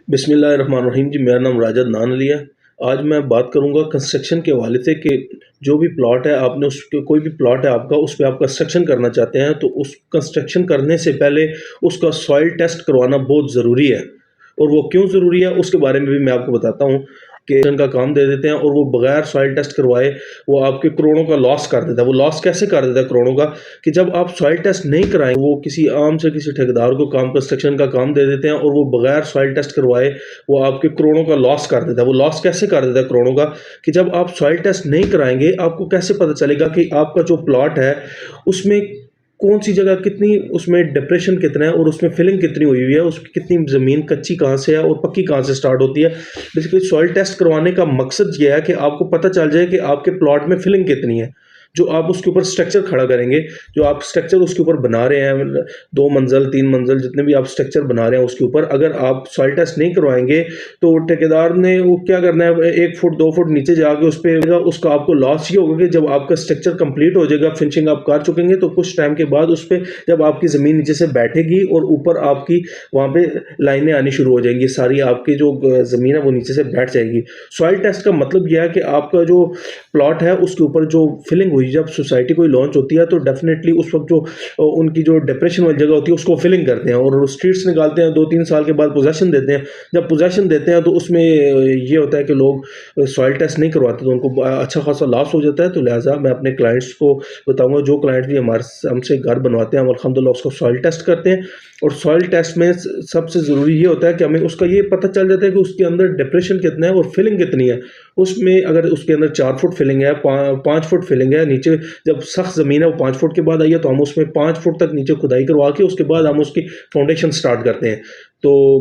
बिस्मिल्लाहिर्रहमानिर्रहीम जी, मेरा नाम राजद नान अली है। आज मैं बात करूँगा कंस्ट्रक्शन के हवाले से कि जो भी प्लॉट है आपने उसके कोई भी प्लॉट है आपका उस पे आप कंस्ट्रक्शन करना चाहते हैं तो उस कंस्ट्रक्शन करने से पहले उसका सॉइल टेस्ट करवाना बहुत ज़रूरी है। और वो क्यों ज़रूरी है उसके बारे में भी मैं आपको बताता हूँ कि इनका काम दे देते हैं और वो बगैर सॉइल टेस्ट करवाए वो आपके करोड़ों का लॉस कर देता है। वो लॉस कैसे कर देता है करोड़ों का, कि जब आप सॉइल टेस्ट नहीं कराएं वो किसी आम से किसी ठेकेदार को काम कंस्ट्रक्शन का काम दे देते हैं और वो बगैर सॉइल टेस्ट करवाए वो आपके करोड़ों का लॉस कर देता है। वो लॉस कैसे कर देता है करोड़ों का, कि जब आप सॉइल टेस्ट नहीं कराएंगे आपको कैसे पता चलेगा कि आपका जो प्लॉट है उसमें कौन सी जगह कितनी, उसमें डिप्रेशन कितना है और उसमें फिलिंग कितनी हुई हुई है, उसकी कितनी ज़मीन कच्ची कहाँ से है और पक्की कहाँ से स्टार्ट होती है। बेसिकली सॉइल टेस्ट करवाने का मकसद ये है कि आपको पता चल जाए कि आपके प्लॉट में फिलिंग कितनी है। जो आप उसके ऊपर स्ट्रक्चर खड़ा करेंगे, जो आप स्ट्रक्चर उसके ऊपर बना रहे हैं, 2 मंजिल 3 मंजिल जितने भी आप स्ट्रक्चर बना रहे हैं उसके ऊपर अगर आप सॉइल टेस्ट नहीं करवाएंगे तो ठेकेदार ने वो क्या करना है, 1 फुट 2 फुट नीचे जाके उस पर उसका आपको लॉस ये होगा कि जब आपका स्ट्रक्चर कंप्लीट हो जाएगा, फिनिशिंग आप कर चुकेंगे, तो कुछ टाइम के बाद उस पर जब आपकी ज़मीन नीचे से बैठेगी और ऊपर आपकी वहाँ पे लाइनें आनी शुरू हो जाएंगी, सारी आपकी जो ज़मीन है वो नीचे से बैठ जाएगी। सॉइल टेस्ट का मतलब यह है कि आपका जो प्लॉट है उसके ऊपर जो फिलिंग हुई, जब सोसाइटी कोई लॉन्च होती है तो डेफिनेटली उस वक्त जो उनकी जो डिप्रेशन वाली जगह होती है उसको फिलिंग करते हैं और स्ट्रीट्स निकालते हैं, 2-3 साल के बाद पोजेसन देते हैं। जब पोजेसन देते हैं तो उसमें ये होता है कि लोग सॉइल टेस्ट नहीं करवाते तो उनको अच्छा खासा लॉस हो जाता है। तो लिहाजा मैं अपने क्लाइंट्स को बताऊंगा, जो क्लाइंट भी हमारे हमसे घर बनवाते हैं हम अल्हम्दुलिल्लाह उसको सॉइल टेस्ट करते हैं। और सॉइल टेस्ट में सबसे ज़रूरी ये होता है कि हमें उसका ये पता चल जाता है कि उसके अंदर डिप्रेशन कितना है और फिलिंग कितनी है। उसमें अगर उसके अंदर 4 फुट फिलिंग है, 5 फुट फिलिंग है नीचे, जब सख्त ज़मीन है वो 5 फुट के बाद आई है तो हम उसमें 5 फुट तक नीचे खुदाई करवा के उसके बाद हम उसकी फाउंडेशन स्टार्ट करते हैं। तो